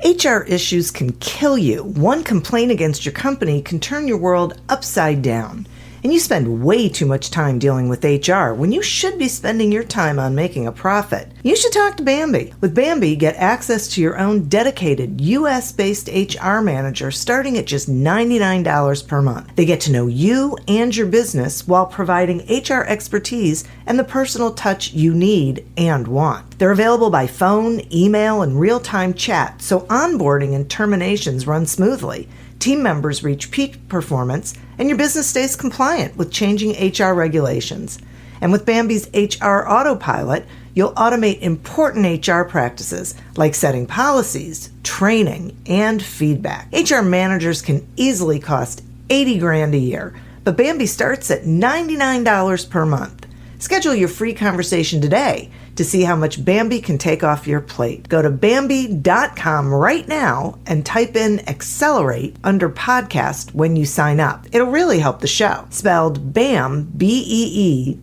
HR issues can kill you. One complaint against your company can turn your world upside down. And you spend way too much time dealing with HR when you should be spending your time on making a profit. You should talk to Bambi. With Bambi, get access to your own dedicated US-based HR manager starting at just $99 per month. They get to know you and your business while providing HR expertise and the personal touch you need and want. They're available by phone, email, and real-time chat, so onboarding and terminations run smoothly. Team members reach peak performance, and your business stays compliant with changing HR regulations. And with Bambi's HR Autopilot, you'll automate important HR practices like setting policies, training, and feedback. HR managers can easily cost $80,000 a year, but Bambi starts at $99 per month. Schedule your free conversation today to see how much Bambi can take off your plate. Go to Bambi.com right now and type in Accelerate under podcast when you sign up. It'll really help the show. Spelled BAM, BEE.com.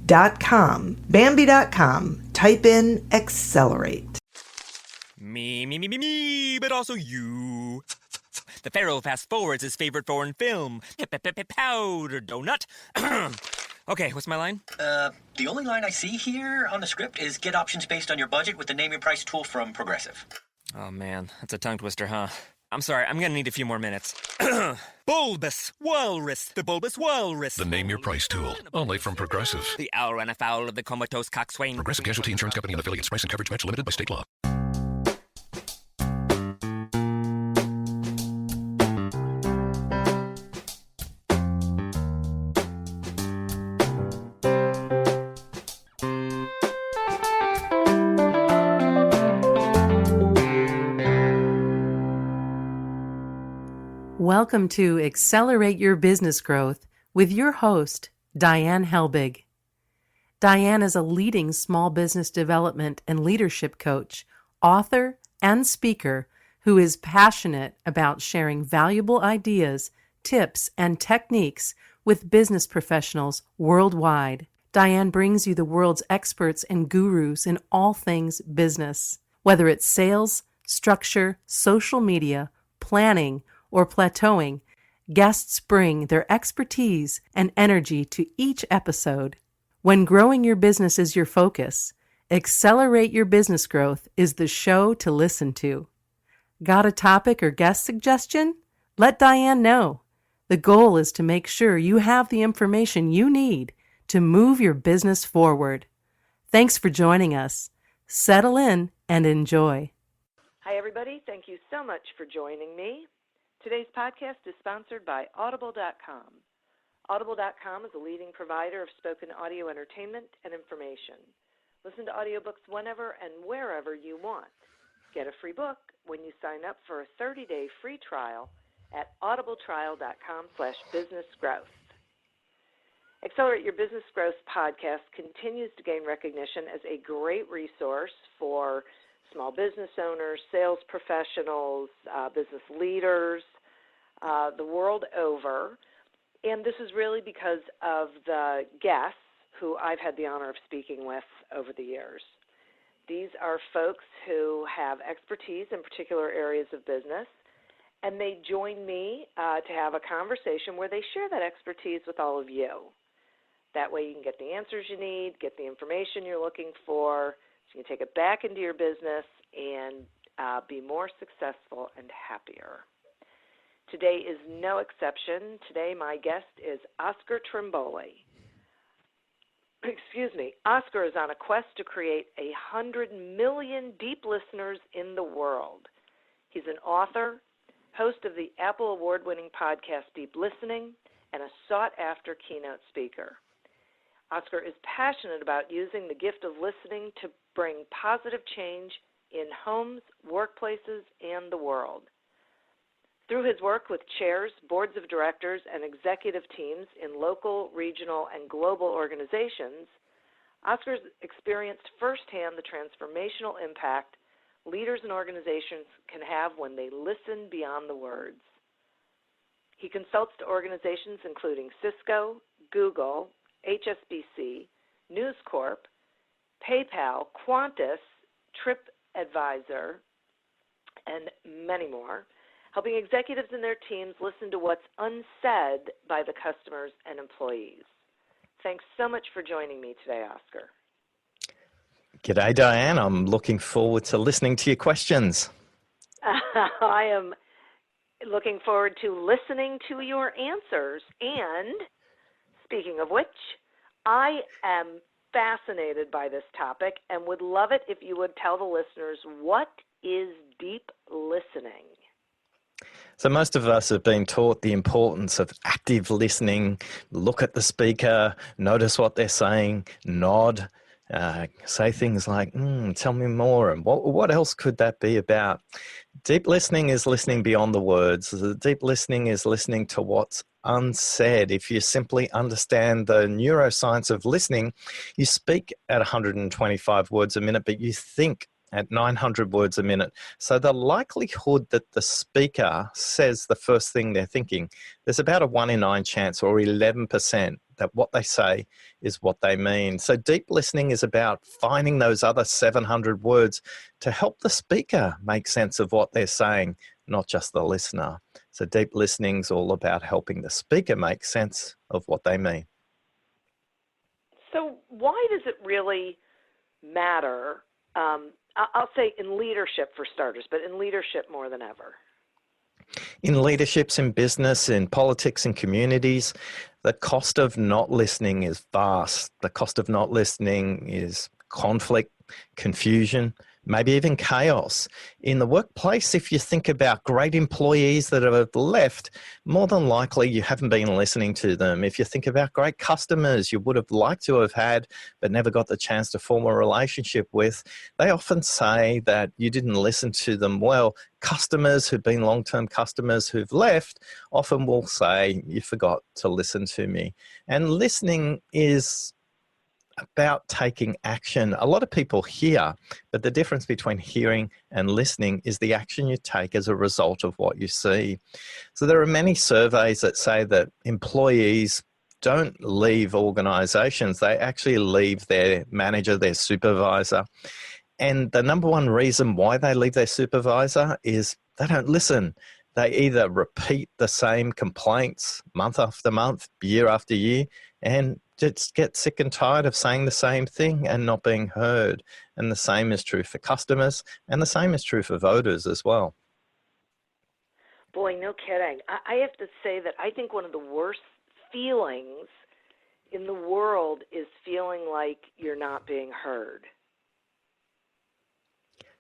Bambi.com. Type in Accelerate. Me, but also you. The Pharaoh fast forwards his favorite foreign film, Powder Donut. Okay, what's my line? The only line I see here on the script is get options based on your budget with the Name Your Price tool from Progressive. Oh man, that's a tongue twister, huh? I'm sorry, I'm gonna need a few more minutes. Bulbous Walrus, the Bulbous Walrus. The Name Your Price tool, only from Progressive. The owl ran afoul of the comatose coxswain. Progressive Casualty Insurance Company and affiliates. Price and coverage match limited by state law. Welcome to Accelerate Your Business Growth with your host, Diane Helbig. Diane is a leading small business development and leadership coach, author, and speaker who is passionate about sharing valuable ideas, tips, and techniques with business professionals worldwide. Diane brings you the world's experts and gurus in all things business. Whether it's sales, structure, social media, planning, or plateauing, guests bring their expertise and energy to each episode. When growing your business is your focus, Accelerate Your Business Growth is the show to listen to. Got a topic or guest suggestion? Let Diane know. The goal is to make sure you have the information you need to move your business forward. Thanks for joining us. Settle in and enjoy. Hi, everybody. Thank you so much for joining me. Today's podcast is sponsored by Audible.com. Audible.com is a leading provider of spoken audio entertainment and information. Listen to audiobooks whenever and wherever you want. Get a free book when you sign up for a 30-day free trial at audibletrial.com/businessgrowth. Accelerate Your Business Growth podcast continues to gain recognition as a great resource for small business owners, sales professionals, business leaders, the world over. And this is really because of the guests who I've had the honor of speaking with over the years. These are folks who have expertise in particular areas of business, and they join me to have a conversation where they share that expertise with all of you. That way you can get the answers you need, get the information you're looking for, so you can take it back into your business and be more successful and happier. Today is no exception. Today my guest is Oscar Trimboli. Oscar is on a quest to create 100 million deep listeners in the world. He's an author, host of the Apple Award-winning podcast Deep Listening, and a sought-after keynote speaker. Oscar is passionate about using the gift of listening to bring positive change in homes, workplaces, and the world. Through his work with chairs, boards of directors, and executive teams in local, regional, and global organizations, Oscar's experienced firsthand the transformational impact leaders and organizations can have when they listen beyond the words. He consults to organizations including Cisco, Google, HSBC, News Corp, PayPal, Qantas, TripAdvisor, and many more, helping executives and their teams listen to what's unsaid by the customers and employees. Thanks so much for joining me today, Oscar. G'day, Diane. I'm looking forward to listening to your questions. I am looking forward to listening to your answers. And speaking of which, I am fascinated by this topic and would love it if you would tell the listeners, what is deep listening? So most of us have been taught the importance of active listening. Look at the speaker, notice what they're saying, nod, say things like, tell me more, and what else could that be about? Deep listening is listening beyond the words. Deep listening is listening to what's unsaid. If you simply understand the neuroscience of listening, you speak at 125 words a minute, but you think at 900 words a minute. So the likelihood that the speaker says the first thing they're thinking, there's about a 1 in 9 chance, or 11%, that what they say is what they mean. So deep listening is about finding those other 700 words to help the speaker make sense of what they're saying, not just the listener. So deep listening is all about helping the speaker make sense of what they mean. So why does it really matter? I'll say in leadership for starters, but in leadership more than ever. In leaderships, in business, in politics, in communities, the cost of not listening is vast. The cost of not listening is conflict, confusion, maybe even chaos. In the workplace, if you think about great employees that have left, more than likely you haven't been listening to them. If you think about great customers you would have liked to have had but never got the chance to form a relationship with, they often say that you didn't listen to them well. Customers who've been long-term customers who've left often will say, you forgot to listen to me. And listening is about taking action. A lot of people hear, but the difference between hearing and listening is the action you take as a result of what you see. So there are many surveys that say that employees don't leave organizations. They actually leave their manager, their supervisor. And the number one reason why they leave their supervisor is they don't listen. They either repeat the same complaints month after month, year after year, and just get sick and tired of saying the same thing and not being heard. And the same is true for customers, and the same is true for voters as well. Boy, no kidding. I have to say that I think one of the worst feelings in the world is feeling like you're not being heard.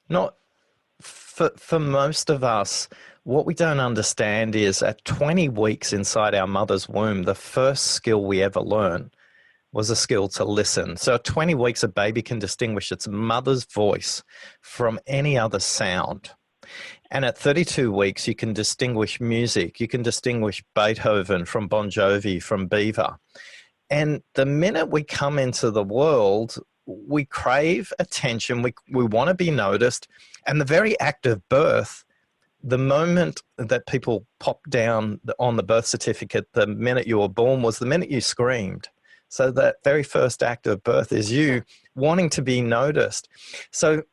Not for most of us, what we don't understand is at 20 weeks inside our mother's womb, the first skill we ever learn was a skill to listen. So at 20 weeks, a baby can distinguish its mother's voice from any other sound. And at 32 weeks, you can distinguish music. You can distinguish Beethoven from Bon Jovi, from Beaver. And the minute we come into the world, we crave attention. We want to be noticed. And the very act of birth, the moment that people popped down on the birth certificate, the minute you were born, was the minute you screamed. So that very first act of birth is you wanting to be noticed. So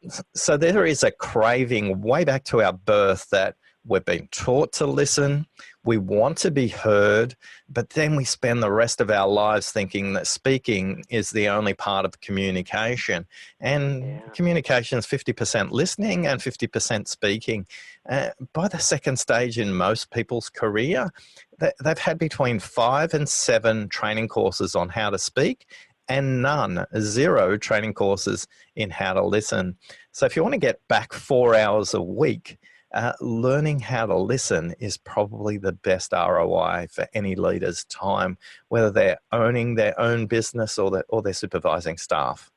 there is a craving way back to our birth that we're being taught to listen. We want to be heard, but then we spend the rest of our lives thinking that speaking is the only part of communication. And communication is 50% listening and 50% speaking. By the second stage in most people's career, they've had between 5 and 7 training courses on how to speak, and zero training courses in how to listen. So if you want to get back 4 hours a week, learning how to listen is probably the best ROI for any leader's time, whether they're owning their own business or they're supervising staff.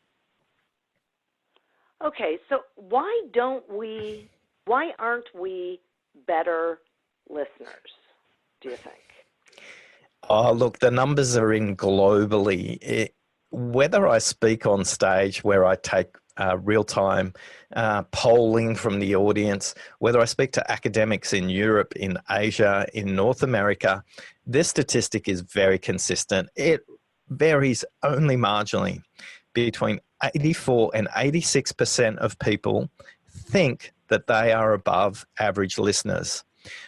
Okay, so why aren't we better listeners, do you think? Oh, look, the numbers are in globally. Whether I speak on stage where I take real-time polling from the audience, whether I speak to academics in Europe, in Asia, in North America, this statistic is very consistent. It varies only marginally. Between 84 and 86% of people think that they are above average listeners.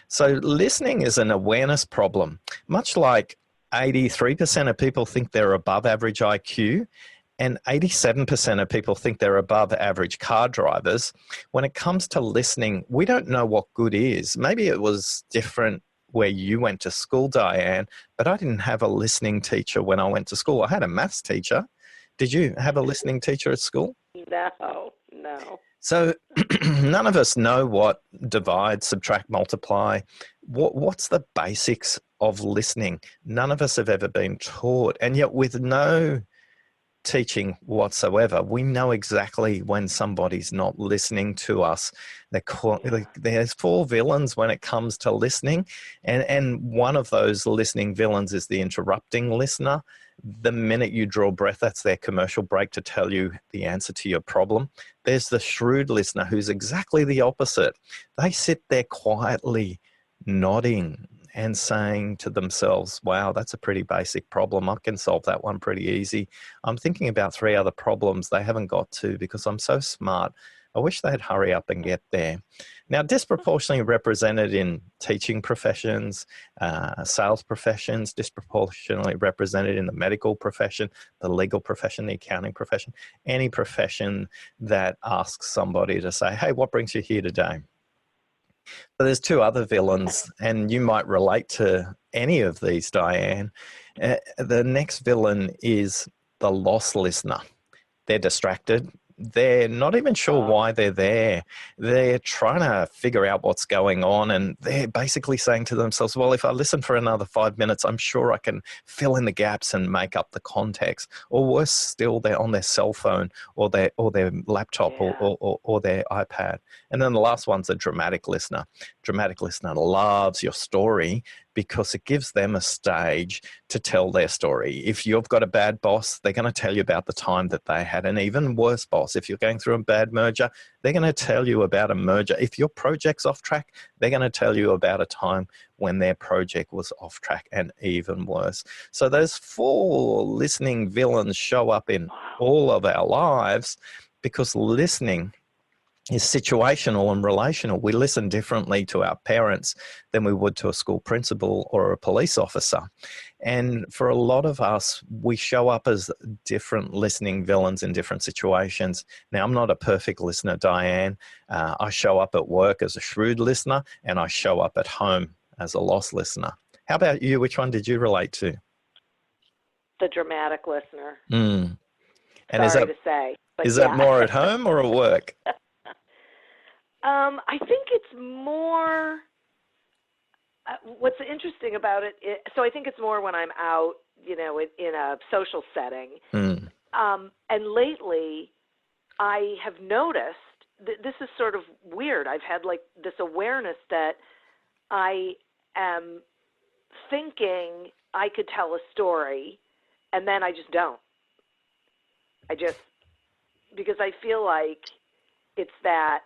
So listening is an awareness problem, much like 83% of people think they're above average IQ and 87% of people think they're above average car drivers. When it comes to listening, we don't know what good is. Maybe it was different where you went to school, Diane, but I didn't have a listening teacher when I went to school. I had a maths teacher. Did you have a listening teacher at school? No. So none of us know what divide, subtract, multiply. What's the basics of listening? None of us have ever been taught. And yet with no teaching whatsoever, we know exactly when somebody's not listening to us. There's four villains when it comes to listening, and one of those listening villains is the interrupting listener. The minute you draw breath, that's their commercial break to tell you the answer to your problem. There's the shrewd listener, who's exactly the opposite. They sit there quietly nodding and saying to themselves, wow, that's a pretty basic problem. I can solve that one pretty easy. I'm thinking about 3 other problems they haven't got to because I'm so smart. I wish they'd hurry up and get there. Now, disproportionately represented in teaching professions, sales professions, disproportionately represented in the medical profession, the legal profession, the accounting profession, any profession that asks somebody to say, hey, what brings you here today? So there's 2 other villains, and you might relate to any of these, Diane. The next villain is the lost listener. They're distracted. They're not even sure why they're there. They're trying to figure out what's going on, and they're basically saying to themselves, well, if I listen for another 5 minutes, I'm sure I can fill in the gaps and make up the context. Or worse still, they're on their cell phone or their laptop or their iPad. And then the last one's a dramatic listener. Dramatic listener loves your story because it gives them a stage to tell their story. If you've got a bad boss, they're going to tell you about the time that they had an even worse boss. If you're going through a bad merger, they're going to tell you about a merger. If your project's off track, they're going to tell you about a time when their project was off track and even worse. So those 4 listening villains show up in all of our lives because listening is situational and relational. We listen differently to our parents than we would to a school principal or a police officer. And for a lot of us, we show up as different listening villains in different situations. Now, I'm not a perfect listener, Diane. I show up at work as a shrewd listener, and I show up at home as a lost listener. How about you? Which one did you relate to? The dramatic listener. And Sorry to say. But is that more at home or at work? I think it's more, what's interesting about it, so I think it's more when I'm out, in a social setting. And lately, I have noticed, this is sort of weird. I've had like this awareness that I am thinking I could tell a story, and then I just don't. Because I feel like it's that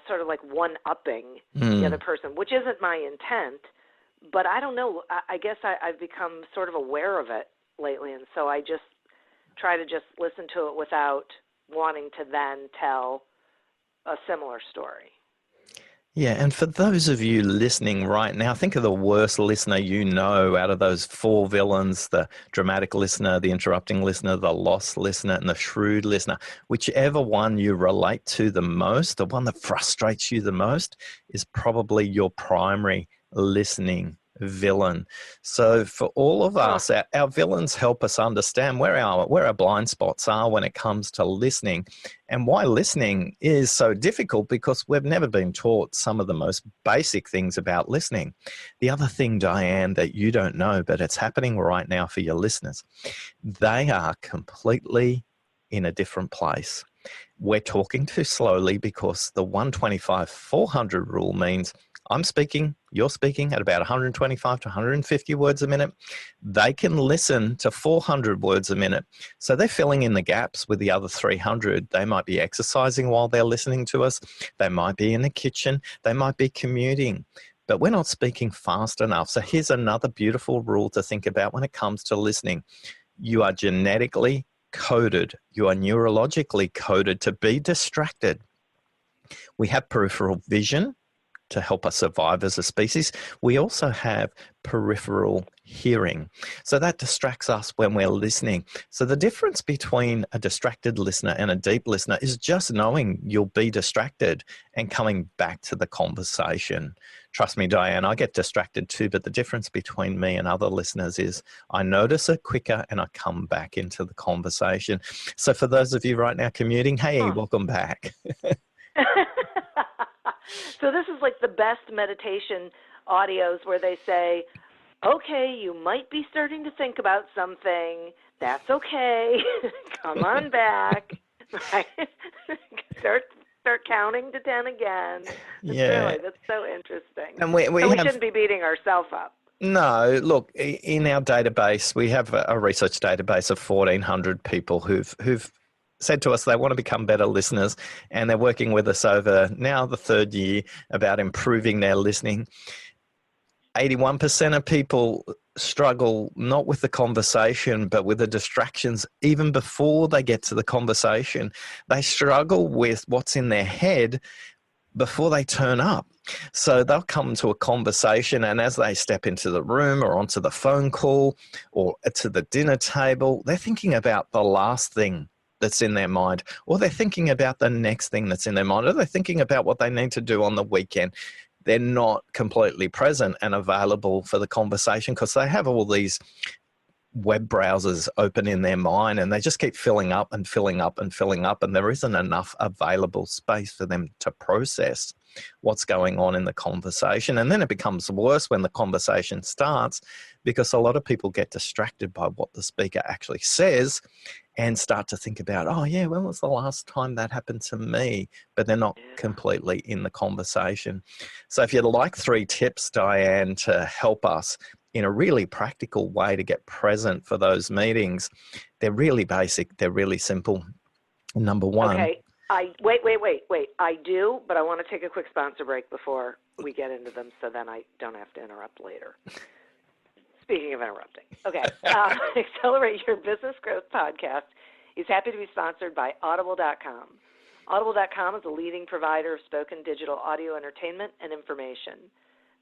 sort of like one-upping the other person, which isn't my intent, but I don't know. I guess I've become sort of aware of it lately, and so I just try to just listen to it without wanting to then tell a similar story. Yeah, and for those of you listening right now, think of the worst listener you know out of those 4 villains: the dramatic listener, the interrupting listener, the lost listener, and the shrewd listener. Whichever one you relate to the most, the one that frustrates you the most, is probably your primary listening villain. So for all of us, our villains help us understand where our blind spots are when it comes to listening, and why listening is so difficult, because we've never been taught some of the most basic things about listening. The other thing, Diane, that you don't know, but it's happening right now for your listeners, they are completely in a different place. We're talking too slowly because the 125/400 rule means I'm speaking, you're speaking at about 125 to 150 words a minute. They can listen to 400 words a minute. So they're filling in the gaps with the other 300. They might be exercising while they're listening to us. They might be in the kitchen. They might be commuting. But we're not speaking fast enough. So here's another beautiful rule to think about when it comes to listening. You are genetically coded. You are neurologically coded to be distracted. We have peripheral vision to help us survive as a species. We also have peripheral hearing. So that distracts us when we're listening. So the difference between a distracted listener and a deep listener is just knowing you'll be distracted and coming back to the conversation. Trust me, Diane, I get distracted too, but the difference between me and other listeners is I notice it quicker and I come back into the conversation. So for those of you right now commuting, hey, welcome back. So this is like the best meditation audios where they say, okay, you might be starting to think about something. That's okay. Come on back. Right? Start counting to 10 again. That's so interesting. And we shouldn't be beating ourselves up. No, look, in our database, we have a research database of 1,400 people who've said to us they want to become better listeners, and they're working with us over now the third year about improving their listening. 81% of people struggle not with the conversation, but with the distractions even before they get to the conversation. They struggle with what's in their head before they turn up. So they'll come to a conversation, and as they step into the room or onto the phone call or to the dinner table, they're thinking about the last thing that's in their mind, or they're thinking about the next thing that's in their mind, or they're thinking about what they need to do on the weekend. They're not completely present and available for the conversation because they have all these web browsers open in their mind, and they just keep filling up and filling up and filling up, and there isn't enough available space for them to process what's going on in the conversation. And then it becomes worse when the conversation starts, because a lot of people get distracted by what the speaker actually says and start to think about, oh yeah, when was the last time that happened to me? But they're not completely in the conversation. So if you'd like 3 tips, Diane, to help us in a really practical way to get present for those meetings, they're really basic, they're really simple. Number 1. Okay, wait. I do, but I want to take a quick sponsor break before we get into them, so then I don't have to interrupt later. Speaking of interrupting. Okay. Accelerate Your Business Growth podcast is happy to be sponsored by Audible.com. Audible.com is a leading provider of spoken digital audio entertainment and information.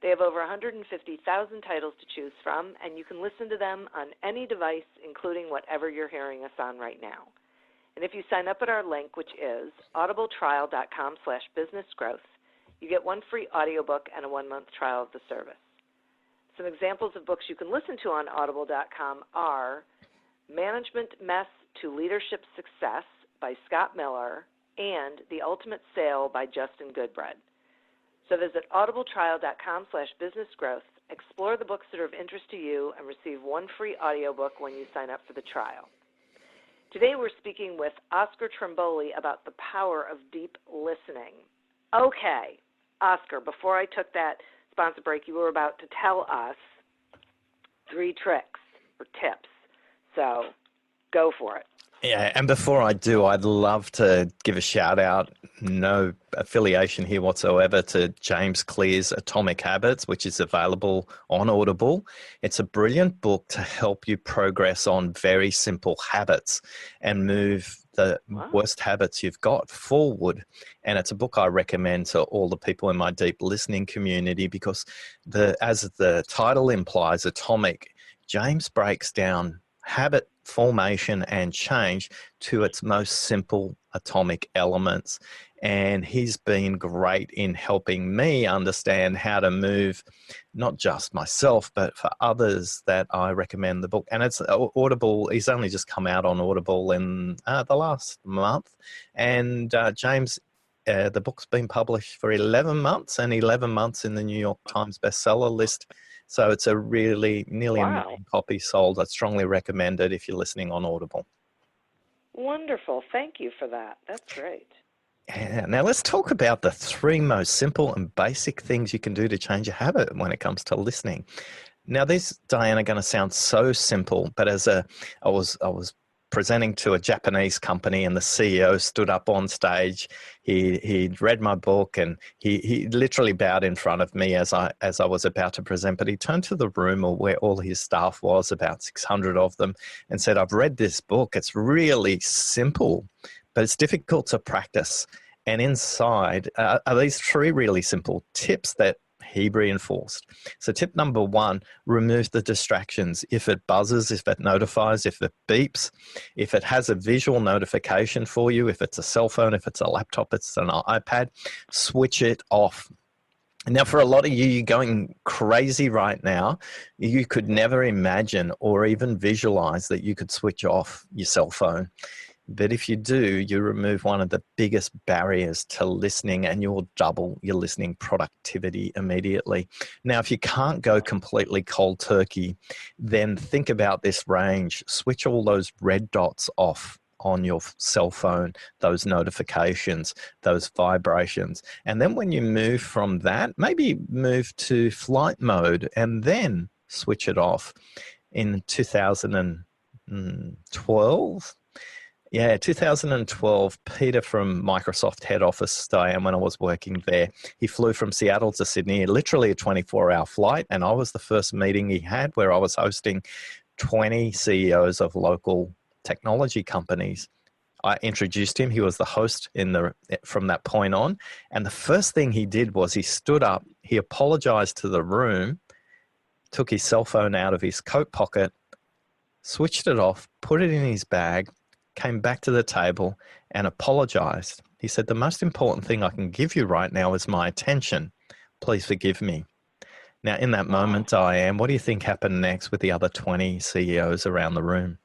They have over 150,000 titles to choose from, and you can listen to them on any device, including whatever you're hearing us on right now. And if you sign up at our link, which is audibletrial.com/businessgrowth, you get 1 free audiobook and a 1-month trial of the service. Some examples of books you can listen to on Audible.com are Management Mess to Leadership Success by Scott Miller and The Ultimate Sale by Justin Goodbread. So visit audibletrial.com/businessgrowth, explore the books that are of interest to you, and receive 1 free audiobook when you sign up for the trial. Today we're speaking with Oscar Trimboli about the power of deep listening. Okay, Oscar, before I took that sponsor break, you were about to tell us 3 tricks or tips. So go for it. Yeah, and before I do, I'd love to give a shout out, no affiliation here whatsoever, to James Clear's Atomic Habits, which is available on Audible. It's a brilliant book to help you progress on very simple habits and move the worst habits you've got forward. And it's a book I recommend to all the people in my deep listening community because, as the title implies, Atomic, James breaks down habit formation and change to its most simple atomic elements. And he's been great in helping me understand how to move, not just myself, but for others that I recommend the book. And it's Audible. He's only just come out on Audible in the last month. And James, the book's been published for 11 months and 11 months in the New York Times bestseller list. So it's a really nearly a million copies sold. I'd strongly recommend it if you're listening on Audible. Wonderful. Thank you for that. That's great. Yeah. Now let's talk about the 3 most simple and basic things you can do to change a habit when it comes to listening. Now these, Diane, are going to sound so simple, but I was presenting to a Japanese company, and the CEO stood up on stage. He'd read my book, and he literally bowed in front of me as I was about to present. But he turned to the room where all his staff was, about 600 of them, and said, "I've read this book. It's really simple, but it's difficult to practice. And inside are these three really simple tips that he reinforced. So tip number one, remove the distractions. If it buzzes, if it notifies, if it beeps, if it has a visual notification for you, if it's a cell phone, if it's a laptop, it's an iPad, switch it off. Now, for a lot of you, you're going crazy right now. You could never imagine or even visualize that you could switch off your cell phone. But if you do, you remove one of the biggest barriers to listening, and you'll double your listening productivity immediately. Now, if you can't go completely cold turkey, then think about this range. Switch all those red dots off on your cell phone, those notifications, those vibrations. And then when you move from that, maybe move to flight mode and then switch it off. In 2012, 2012, Peter from Microsoft head office, Diane, when I was working there, he flew from Seattle to Sydney, literally a 24-hour flight, and I was the first meeting he had where I was hosting 20 CEOs of local technology companies. I introduced him. He was the host from that point on, and the first thing he did was he stood up, he apologized to the room, took his cell phone out of his coat pocket, switched it off, put it in his bag, came back to the table and apologized. He said, the most important thing I can give you right now is my attention. Please forgive me. Now, in that moment, Diane, what do you think happened next with the other 20 CEOs around the room?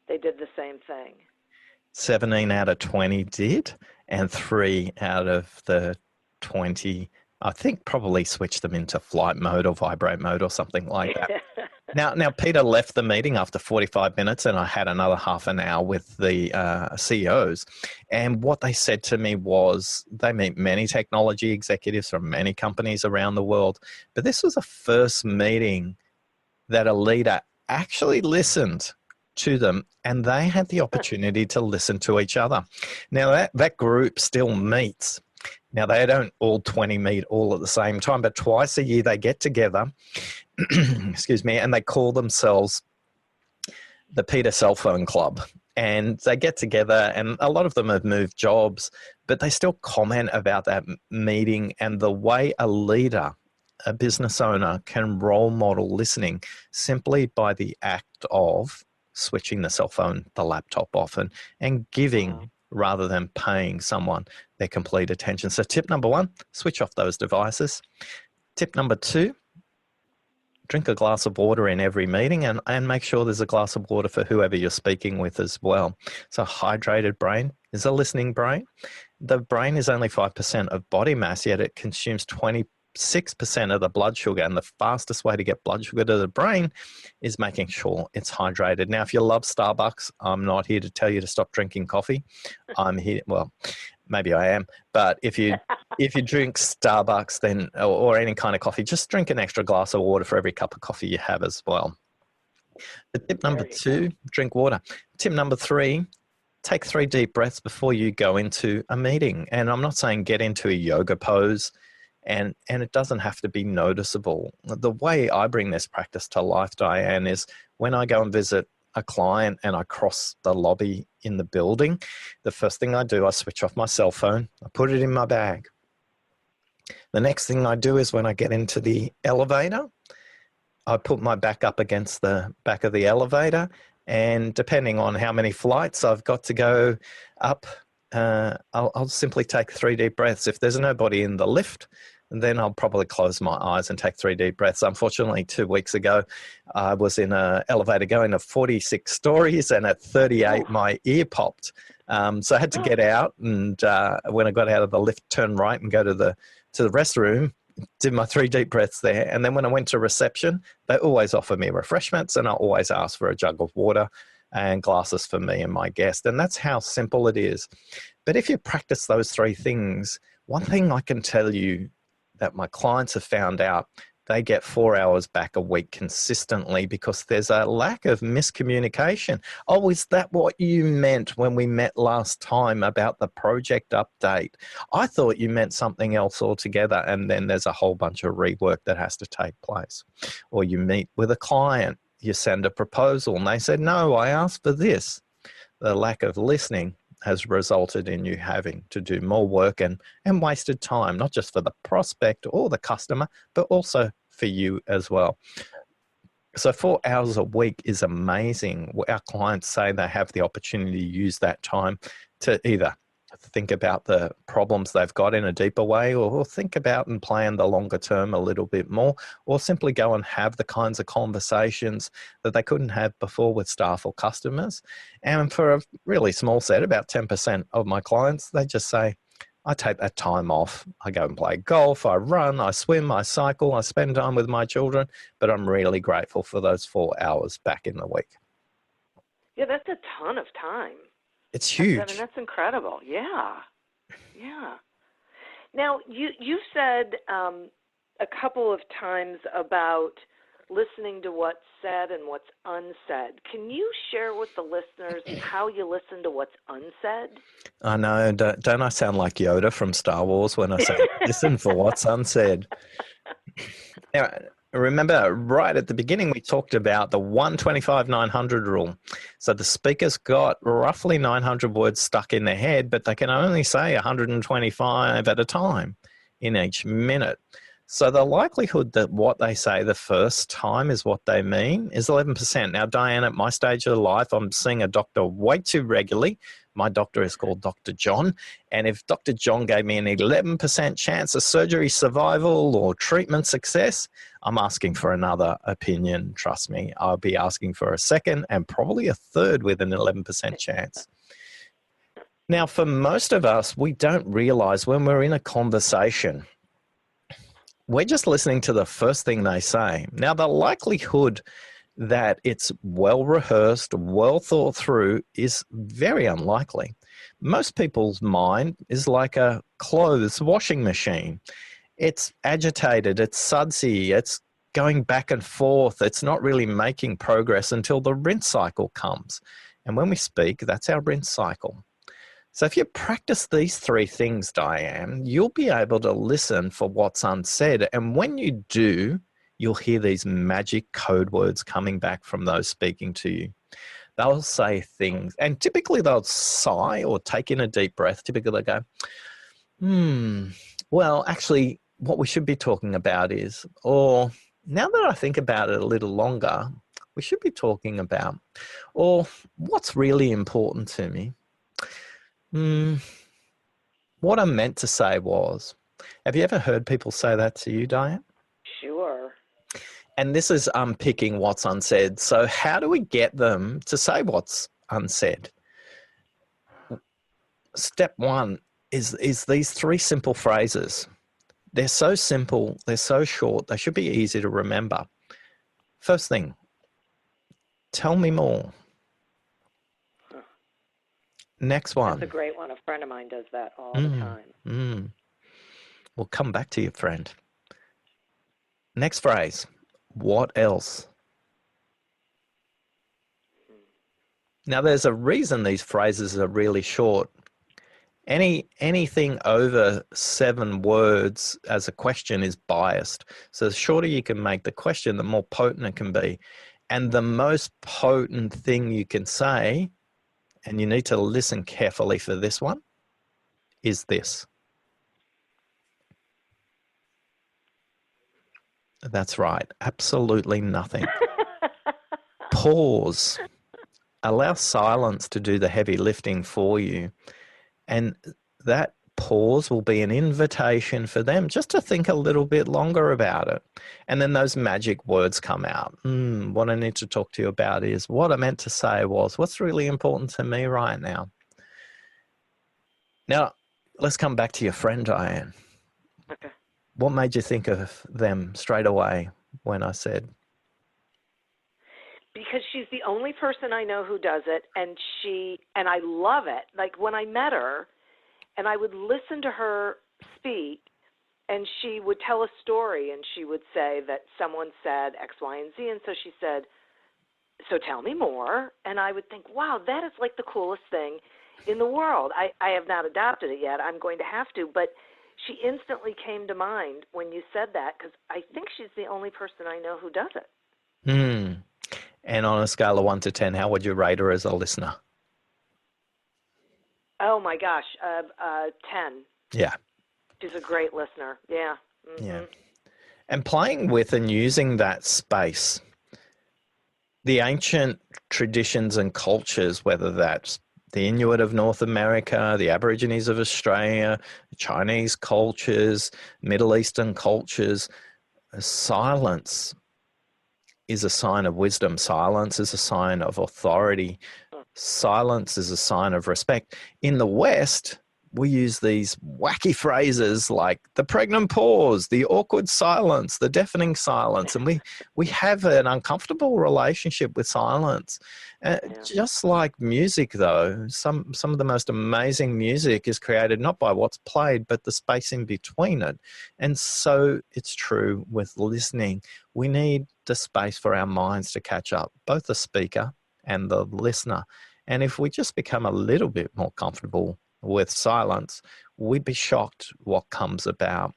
They did the same thing. 17 out of 20 did, and 3 out of the 20, I think, probably switched them into flight mode or vibrate mode or something like that. Now, Peter left the meeting after 45 minutes, and I had another half an hour with the CEOs. And what they said to me was they meet many technology executives from many companies around the world, but this was the first meeting that a leader actually listened to them, and they had the opportunity to listen to each other. Now, that group still meets. Now, they don't all 20 meet all at the same time, but twice a year they get together, excuse me, and they call themselves the Peter Cell Phone Club. And they get together, and a lot of them have moved jobs, but they still comment about that meeting and the way a leader, a business owner, can role model listening simply by the act of switching the cell phone, the laptop off, and giving rather than paying someone their complete attention. So tip number one, switch off those devices. Tip number two, drink a glass of water in every meeting, and make sure there's a glass of water for whoever you're speaking with as well. So hydrated brain is a listening brain. The brain is only 5% of body mass, yet it consumes 26% of the blood sugar, and the fastest way to get blood sugar to the brain is making sure it's hydrated. Now, if you love Starbucks, I'm not here to tell you to stop drinking coffee. I'm here, well, maybe I am, but if you drink Starbucks then or any kind of coffee, just drink an extra glass of water for every cup of coffee you have as well. But tip number two, drink water. Tip number three, take 3 deep breaths before you go into a meeting. And I'm not saying get into a yoga pose, and it doesn't have to be noticeable. The way I bring this practice to life, Diane, is when I go and visit a client and I cross the lobby in the building, the first thing I do, I switch off my cell phone, I put it in my bag. The next thing I do is when I get into the elevator, I put my back up against the back of the elevator, and depending on how many flights I've got to go up, I'll simply take 3 deep breaths. If there's nobody in the lift, then I'll probably close my eyes and take 3 deep breaths. Unfortunately, 2 weeks ago, I was in an elevator going to 46 stories, and at 38, my ear popped. So I had to get out, and when I got out of the lift, turn right and go to the restroom, did my 3 deep breaths there. And then when I went to reception, they always offer me refreshments, and I always ask for a jug of water and glasses for me and my guest. And that's how simple it is. But if you practice those 3 things, one thing I can tell you that my clients have found out, they get 4 hours back a week consistently because there's a lack of miscommunication. Oh, is that what you meant when we met last time about the project update? I thought you meant something else altogether. And then there's a whole bunch of rework that has to take place. Or you meet with a client, you send a proposal, and they said, no, I asked for this. The lack of listening has resulted in you having to do more work and wasted time, not just for the prospect or the customer, but also for you as well. So 4 hours a week is amazing. Our clients say they have the opportunity to use that time to either think about the problems they've got in a deeper way, or think about and plan the longer term a little bit more, or simply go and have the kinds of conversations that they couldn't have before with staff or customers. And for a really small set, about 10% of my clients, they just say, I take that time off. I go and play golf, I run, I swim, I cycle, I spend time with my children, but I'm really grateful for those 4 hours back in the week. Yeah, that's a ton of time. It's huge. I mean, that's incredible. Yeah. Now, you've said a couple of times about listening to what's said and what's unsaid. Can you share with the listeners how you listen to what's unsaid? I know. Don't I sound like Yoda from Star Wars when I say, listen for what's unsaid? Now, remember, right at the beginning, we talked about the 125-900 rule. So the speaker's got roughly 900 words stuck in their head, but they can only say 125 at a time in each minute. So the likelihood that what they say the first time is what they mean is 11%. Now, Diane, at my stage of life, I'm seeing a doctor way too regularly. My doctor is called Dr. John. And if Dr. John gave me an 11% chance of surgery survival or treatment success, I'm asking for another opinion. Trust me, I'll be asking for a second and probably a third with an 11% chance. Now, for most of us, we don't realize when we're in a conversation, we're just listening to the first thing they say. Now, the likelihood that it's well rehearsed, well thought through is very unlikely. Most people's mind is like a clothes washing machine. It's agitated, it's sudsy, it's going back and forth. It's not really making progress until the rinse cycle comes. And when we speak, that's our rinse cycle. So if you practice these three things, Diane, you'll be able to listen for what's unsaid. And when you do, you'll hear these magic code words coming back from those speaking to you. They'll say things, and typically they'll sigh or take in a deep breath. Typically they go, well, actually, what we should be talking about is, or now that I think about it a little longer, we should be talking about, or what's really important to me. What I meant to say was, have you ever heard people say that to you, Diane? Sure. And this is unpicking what's unsaid. So how do we get them to say what's unsaid? Step one is these three simple phrases. They're so simple, they're so short, they should be easy to remember. First thing, tell me more. Next one. That's a great one. A friend of mine does that all the time. We'll come back to you, friend. Next phrase. What else? Now, there's a reason these phrases are really short. Anything over 7 words as a question is biased. So the shorter you can make the question, the more potent it can be. And the most potent thing you can say, and you need to listen carefully for this one, is this. That's right. Absolutely nothing. Pause. Allow silence to do the heavy lifting for you. And that pause will be an invitation for them just to think a little bit longer about it. And then those magic words come out. What I need to talk to you about is what I meant to say was what's really important to me right now. Now, let's come back to your friend, Diane. Okay. What made you think of them straight away when I said? Because she's the only person I know who does it, and I love it. Like when I met her, and I would listen to her speak, and she would tell a story, and she would say that someone said X, Y, and Z, and so she said, so tell me more. And I would think, wow, that is like the coolest thing in the world. I have not adopted it yet. I'm going to have to, but she instantly came to mind when you said that, because I think she's the only person I know who does it. And on a scale of 1 to 10, how would you rate her as a listener? Oh my gosh, 10. Yeah. She's a great listener. Yeah. Mm-hmm. Yeah. And playing with and using that space, the ancient traditions and cultures, whether that's the Inuit of North America, the Aborigines of Australia, Chinese cultures, Middle Eastern cultures, silence is a sign of wisdom. Silence is a sign of authority. Silence is a sign of respect. In the West, we use these wacky phrases like the pregnant pause, the awkward silence, the deafening silence, and we have an uncomfortable relationship with silence. Just like music, though, some of the most amazing music is created not by what's played, but the space in between it. And so it's true with listening. We need the space for our minds to catch up, both the speaker and the listener. And if we just become a little bit more comfortable with silence, we'd be shocked what comes about.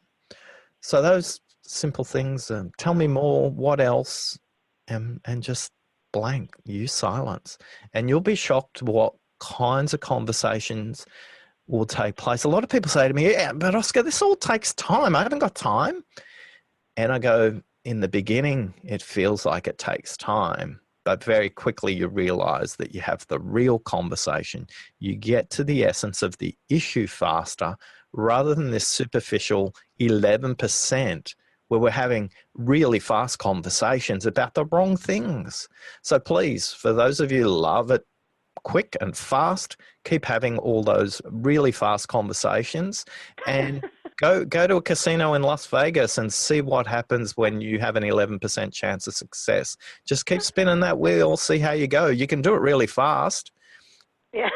So those simple things, tell me more, what else, and just blank, use silence. And you'll be shocked what kinds of conversations will take place. A lot of people say to me, yeah, but Oscar, this all takes time. I haven't got time. And I go, in the beginning, it feels like it takes time. But very quickly you realize that you have the real conversation. You get to the essence of the issue faster rather than this superficial 11% where we're having really fast conversations about the wrong things. So please, for those of you who love it quick and fast, keep having all those really fast conversations and go to a casino in Las Vegas and see what happens when you have an 11% chance of success. Just keep spinning that wheel, see how you go. You can do it really fast. Yeah.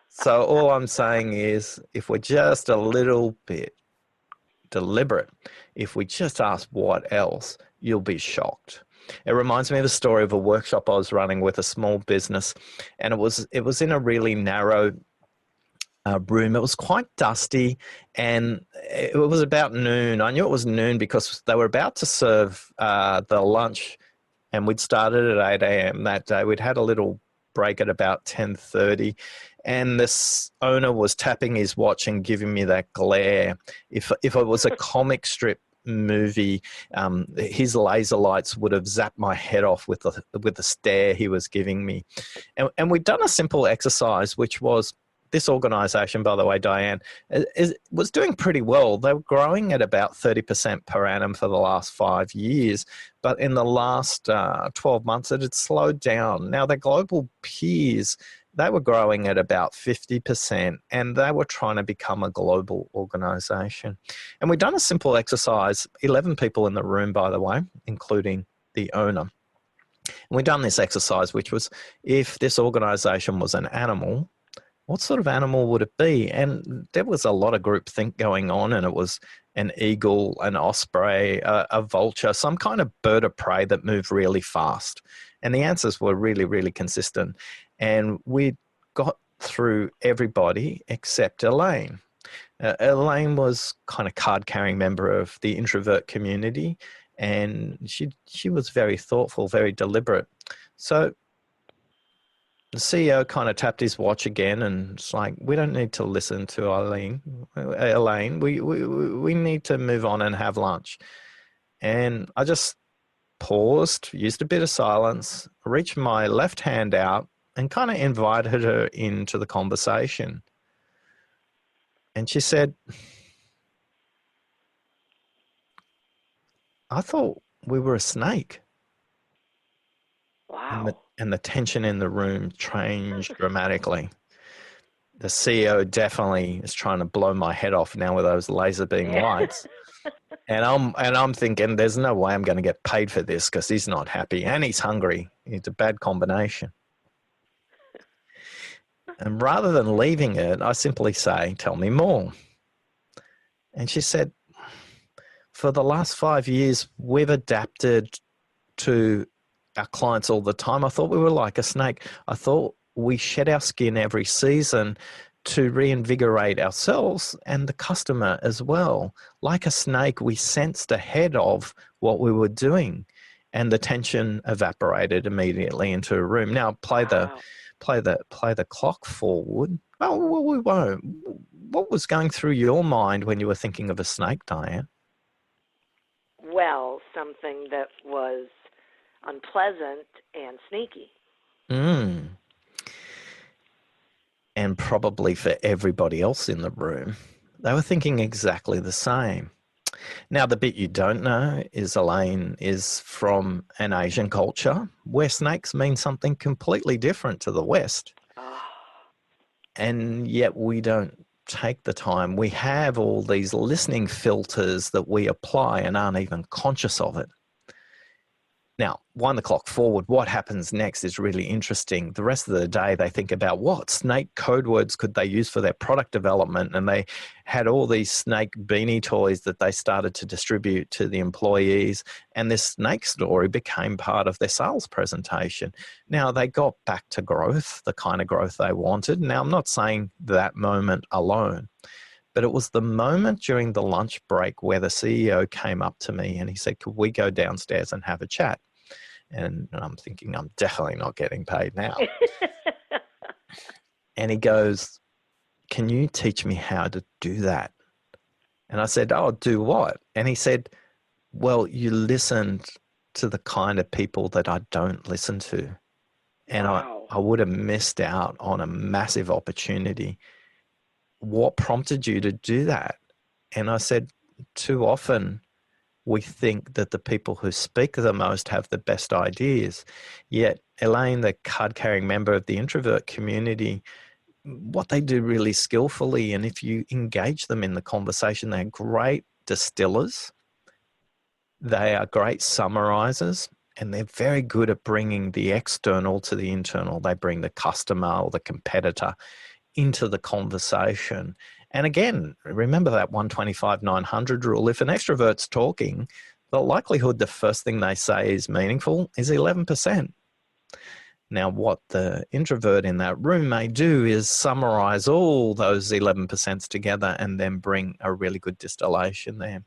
So all I'm saying is if we're just a little bit deliberate, if we just ask what else, you'll be shocked. It reminds me of a story of a workshop I was running with a small business, and it was in a really narrow room. It was quite dusty, and it was about noon. I knew it was noon because they were about to serve the lunch, and we'd started at 8 a.m. that day. We'd had a little break at about 10:30, and this owner was tapping his watch and giving me that glare. If it was a comic strip movie, his laser lights would have zapped my head off with the stare he was giving me. And we'd done a simple exercise, which was this organization, by the way, Diane, was doing pretty well. They were growing at about 30% per annum for the last 5 years. But in the last 12 months, it had slowed down. Now, their global peers, they were growing at about 50%, and they were trying to become a global organization. And we'd done a simple exercise, 11 people in the room, by the way, including the owner. And we'd done this exercise, which was if this organization was an animal, what sort of animal would it be? And there was a lot of groupthink going on, and it was an eagle, an osprey, a vulture, some kind of bird of prey that moved really fast. And the answers were really, really consistent. And we got through everybody except Elaine. Elaine was kind of card-carrying member of the introvert community, and she was very thoughtful, very deliberate. So the CEO kind of tapped his watch again, and it's like, we don't need to listen to Elaine. We need to move on and have lunch. And I just paused, used a bit of silence, reached my left hand out, and kind of invited her into the conversation. And she said, I thought we were a snake. Wow. And the tension in the room changed dramatically. The CEO definitely is trying to blow my head off now with those laser beam lights. And I'm thinking, there's no way I'm going to get paid for this because he's not happy and he's hungry. It's a bad combination. And rather than leaving it, I simply say, tell me more. And she said, for the last 5 years, we've adapted to our clients all the time. I thought we were like a snake. I thought we shed our skin every season to reinvigorate ourselves and the customer as well. Like a snake, we sensed ahead of what we were doing, and the tension evaporated immediately into a room. Now play play the clock forward. Oh, well, we won't. What was going through your mind when you were thinking of a snake, Diane? Well, something that was unpleasant and sneaky. And probably for everybody else in the room, they were thinking exactly the same. Now, the bit you don't know is Elaine is from an Asian culture where snakes mean something completely different to the West. And yet we don't take the time. We have all these listening filters that we apply and aren't even conscious of it. Now, wind the clock forward. What happens next is really interesting. The rest of the day, they think about what snake code words could they use for their product development. And they had all these snake beanie toys that they started to distribute to the employees. And this snake story became part of their sales presentation. Now, they got back to growth, the kind of growth they wanted. Now, I'm not saying that moment alone, but it was the moment during the lunch break where the CEO came up to me and he said, could we go downstairs and have a chat? And I'm thinking, I'm definitely not getting paid now. And he goes, can you teach me how to do that? And I said, oh, do what? And he said, well, you listened to the kind of people that I don't listen to. And Wow. I would have missed out on a massive opportunity. What prompted you to do that? And I said, too often we think that the people who speak the most have the best ideas. Yet Elaine, the card-carrying member of the introvert community, what they do really skillfully, and if you engage them in the conversation, they're great distillers, they are great summarizers, and they're very good at bringing the external to the internal. They bring the customer or the competitor into the conversation. And again, remember that 125-900 rule. If an extrovert's talking, the likelihood the first thing they say is meaningful is 11%. Now, what the introvert in that room may do is summarize all those 11% together and then bring a really good distillation there.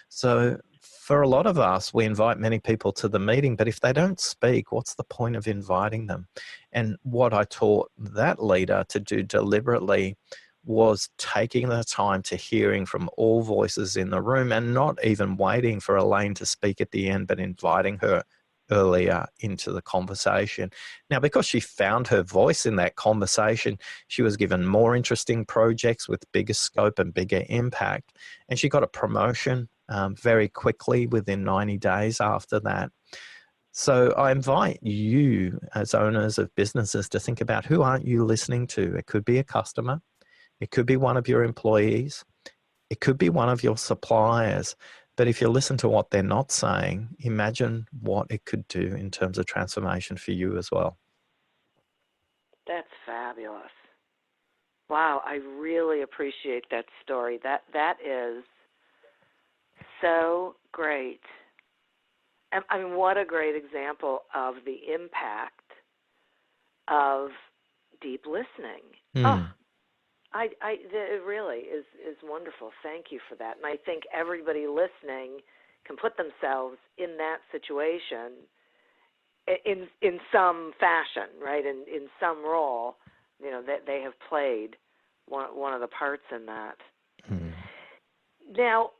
So for a lot of us, we invite many people to the meeting, but if they don't speak, what's the point of inviting them? And what I taught that leader to do deliberately was taking the time to hearing from all voices in the room and not even waiting for Elaine to speak at the end, but inviting her earlier into the conversation. Now, because she found her voice in that conversation, she was given more interesting projects with bigger scope and bigger impact. And she got a promotion very quickly within 90 days after that. So I invite you as owners of businesses to think about who aren't you listening to? It could be a customer. It could be one of your employees. It could be one of your suppliers. But if you listen to what they're not saying, imagine what it could do in terms of transformation for you as well. That's fabulous. Wow, I really appreciate that story. That is so great. I mean, what a great example of the impact of deep listening. It really is wonderful. Thank you for that. And I think everybody listening can put themselves in that situation in some fashion, right? In some role, that they have played one of the parts in that. Now,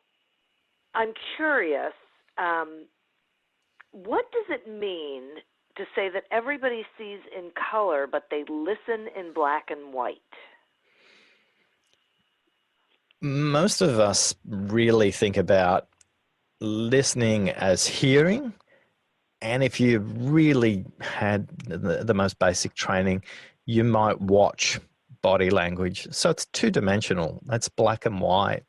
I'm curious, what does it mean to say that everybody sees in color, but they listen in black and white? Most of us really think about listening as hearing. And if you really had the most basic training, you might watch body language. So it's two-dimensional. That's black and white.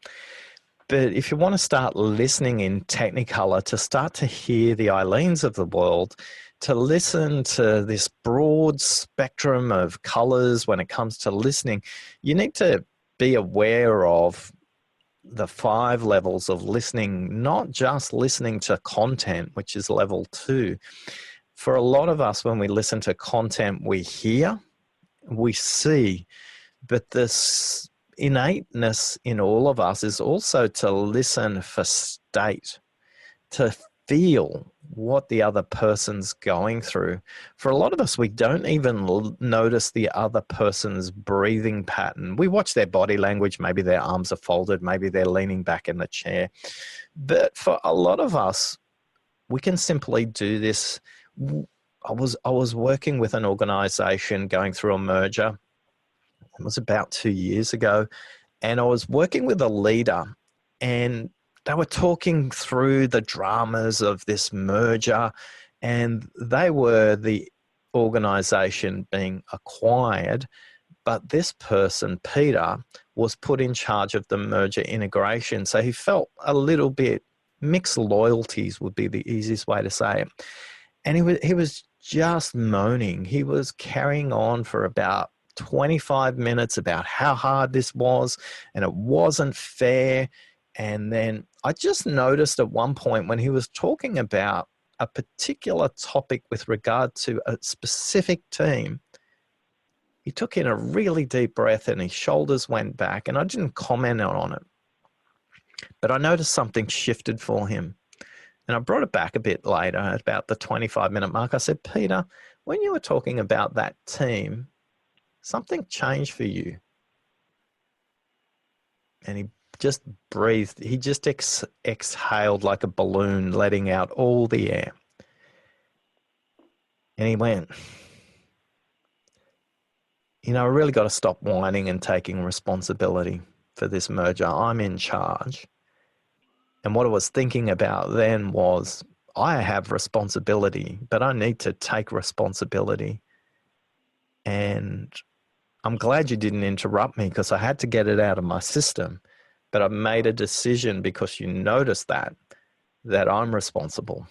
But if you want to start listening in Technicolor, to start to hear the Eileens of the world, to listen to this broad spectrum of colors when it comes to listening, you need to be aware of the 5 levels of listening, not just listening to content, which is level 2. For a lot of us, when we listen to content, we hear, we see, but this innateness in all of us is also to listen for state, to feel what the other person's going through. For a lot of us, we don't even notice the other person's breathing pattern. We watch their body language. Maybe their arms are folded. Maybe they're leaning back in the chair. But for a lot of us, we can simply do this. I was working with an organization going through a merger. It was about 2 years ago. And I was working with a leader, and they were talking through the dramas of this merger, and they were the organization being acquired, but this person, Peter, was put in charge of the merger integration. So he felt a little bit mixed loyalties would be the easiest way to say it. And he was just moaning. He was carrying on for about 25 minutes about how hard this was, and it wasn't fair. And then I just noticed at one point when he was talking about a particular topic with regard to a specific team, he took in a really deep breath and his shoulders went back, and I didn't comment on it. But I noticed something shifted for him. And I brought it back a bit later, at about the 25-minute mark. I said, Peter, when you were talking about that team, something changed for you. And he just breathed. He just exhaled like a balloon, letting out all the air. And he went, I really got to stop whining and taking responsibility for this merger. I'm in charge. And what I was thinking about then was, I have responsibility, but I need to take responsibility. And I'm glad you didn't interrupt me, because I had to get it out of my system. But I made a decision because you noticed that I'm responsible.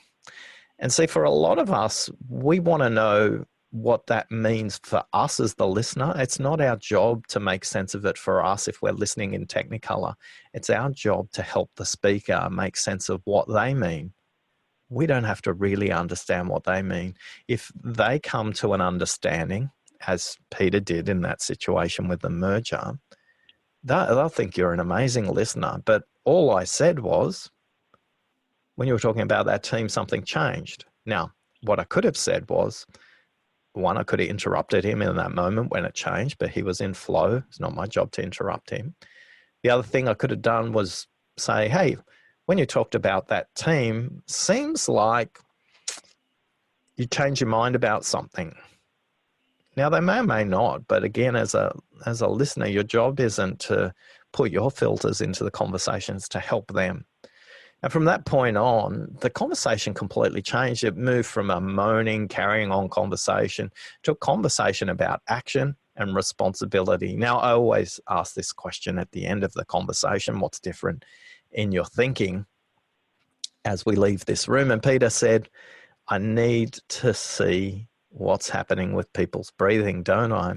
And see, for a lot of us, we want to know what that means for us as the listener. It's not our job to make sense of it for us if we're listening in Technicolor. It's our job to help the speaker make sense of what they mean. We don't have to really understand what they mean. If they come to an understanding, as Peter did in that situation with the merger, they'll think you're an amazing listener. But all I said was, when you were talking about that team, something changed. Now, what I could have said was, one, I could have interrupted him in that moment when it changed, but he was in flow. It's not my job to interrupt him. The other thing I could have done was say, hey, when you talked about that team, seems like you changed your mind about something. Now, they may or may not, but again, as a listener, your job isn't to put your filters into the conversations, to help them. And from that point on, the conversation completely changed. It moved from a moaning, carrying on conversation to a conversation about action and responsibility. Now, I always ask this question at the end of the conversation, what's different in your thinking as we leave this room? And Peter said, I need to see what's happening with people's breathing, don't I?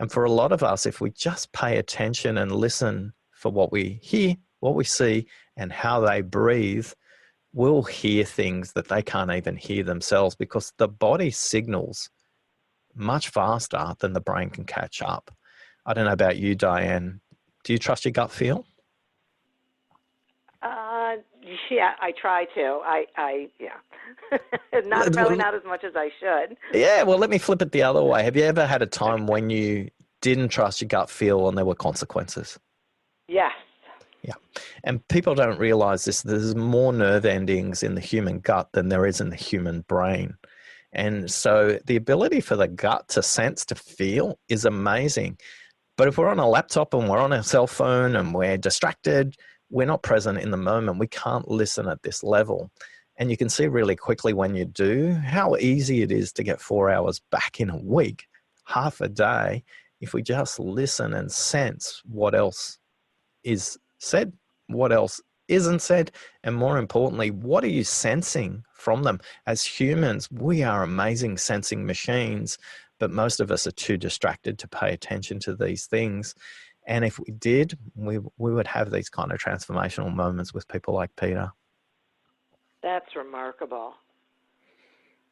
And for a lot of us, if we just pay attention and listen for what we hear, what we see, and how they breathe, we'll hear things that they can't even hear themselves, because the body signals much faster than the brain can catch up. I don't know about you, Diane. Do you trust your gut feel? Yeah, I try to. Yeah. Probably not as much as I should. Yeah, well, let me flip it the other way. Have you ever had a time when you didn't trust your gut feel and there were consequences? Yes. Yeah. And people don't realize this. There's more nerve endings in the human gut than there is in the human brain. And so the ability for the gut to sense, to feel, is amazing. But if we're on a laptop and we're on a cell phone and we're distracted, we're not present in the moment. We can't listen at this level. And you can see really quickly when you do how easy it is to get 4 hours back in a week, half a day, if we just listen and sense what else is said, what else isn't said, and more importantly, what are you sensing from them? As humans, we are amazing sensing machines, but most of us are too distracted to pay attention to these things. And if we did, we would have these kind of transformational moments with people like Peter. That's remarkable.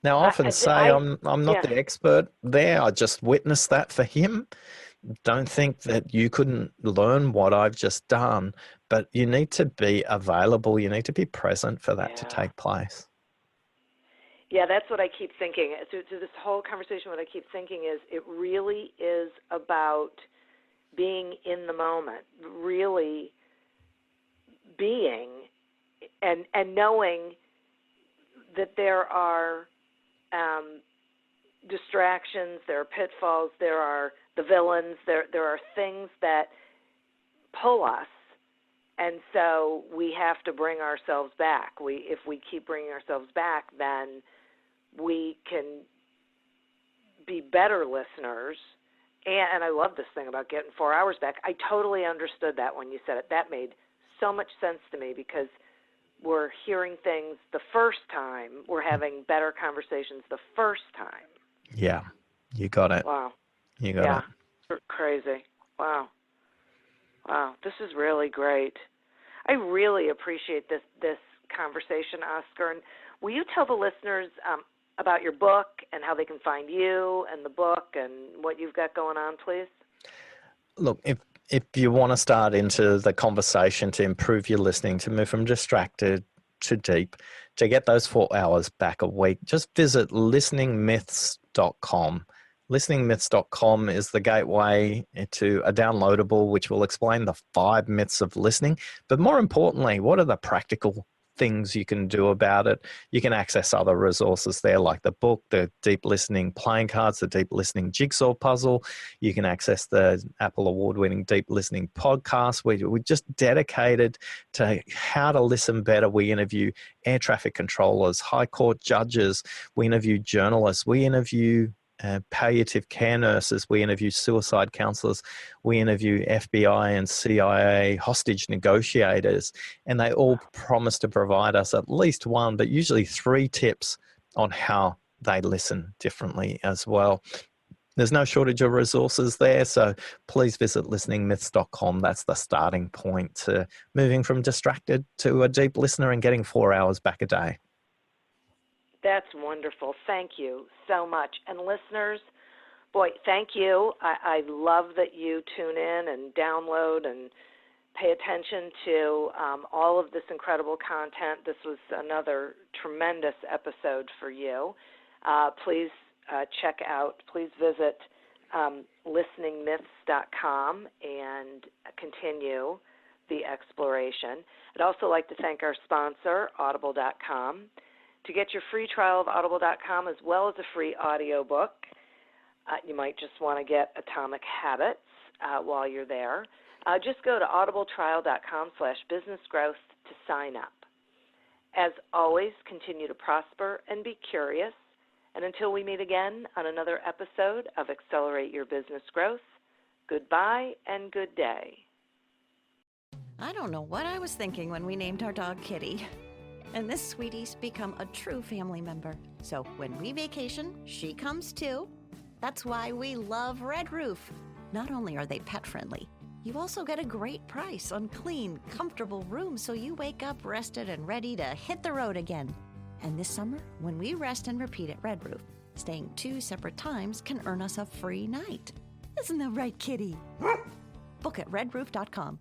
Now, I often say I'm not the expert there. I just witnessed that for him. Don't think that you couldn't learn what I've just done, but you need to be available. You need to be present for that to take place. Yeah, that's what I keep thinking. Through this whole conversation, what I keep thinking is it really is about being in the moment, really being and knowing that there are distractions, there are pitfalls, there are the villains, there are things that pull us, and so we have to bring ourselves back. If we keep bringing ourselves back, then we can be better listeners. And I love this thing about getting 4 hours back. I totally understood that when you said it. That made so much sense to me because we're hearing things the first time. We're having better conversations the first time. Yeah, you got it. Wow. You got it. Crazy. Wow. This is really great. I really appreciate this conversation, Oscar. And will you tell the listeners about your book and how they can find you and the book and what you've got going on, please? Look, if you want to start into the conversation to improve your listening, to move from distracted to deep, to get those 4 hours back a week, just visit listeningmyths.com. Listeningmyths.com is the gateway to a downloadable which will explain the 5 myths of listening. But more importantly, what are the practical things you can do about it? You can access other resources there like the book, the deep listening playing cards, the deep listening jigsaw puzzle. You can access the Apple award-winning deep listening podcast. We're just dedicated to how to listen better. We interview air traffic controllers, high court judges. We interview journalists. We interview palliative care nurses. We interview suicide counselors. We interview FBI and CIA hostage negotiators, and they all promise to provide us at least 1, but usually 3 tips on how they listen differently as well. There's no shortage of resources there, so please visit listeningmyths.com. That's the starting point to moving from distracted to a deep listener and getting 4 hours back a day. That's wonderful. Thank you so much. And listeners, boy, thank you. I love that you tune in and download and pay attention to all of this incredible content. This was another tremendous episode for you. Please please visit listeningmyths.com and continue the exploration. I'd also like to thank our sponsor, audible.com. To get your free trial of audible.com as well as a free audiobook, you might just want to get Atomic Habits while you're there. Just go to audibletrial.com/businessgrowth to sign up. As always, continue to prosper and be curious. And until we meet again on another episode of Accelerate Your Business Growth, goodbye and good day. I don't know what I was thinking when we named our dog Kitty. And this sweetie's become a true family member. So when we vacation, she comes too. That's why we love Red Roof. Not only are they pet friendly, you also get a great price on clean, comfortable rooms so you wake up rested and ready to hit the road again. And this summer, when we rest and repeat at Red Roof, staying 2 separate times can earn us a free night. Isn't that right, Kitty? Book at redroof.com.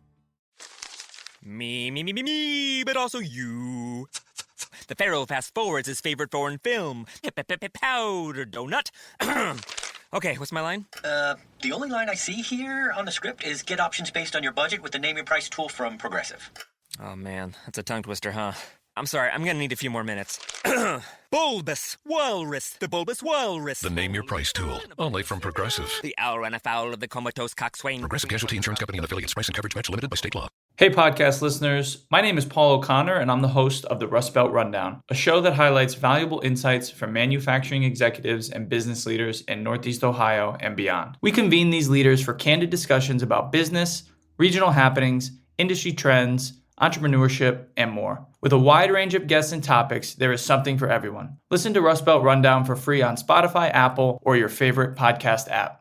Me, but also you. The Pharaoh fast forwards his favorite foreign film, Powder Donut. Okay, what's my line? The only line I see here on the script is get options based on your budget with the name your price tool from Progressive. Oh man, that's a tongue twister, huh? I'm sorry, I'm gonna need a few more minutes. Bulbous Walrus, the Bulbous Walrus. The Name Your Price tool, only from Progressive. The owl ran afoul of the comatose coxswain. Progressive Casualty Insurance Company and affiliates. Price and coverage match limited by state law. Hey podcast listeners, my name is Paul O'Connor and I'm the host of the Rust Belt Rundown, a show that highlights valuable insights from manufacturing executives and business leaders in Northeast Ohio and beyond. We convene these leaders for candid discussions about business, regional happenings, industry trends, entrepreneurship, and more. With a wide range of guests and topics, there is something for everyone. Listen to Rust Belt Rundown for free on Spotify, Apple, or your favorite podcast app.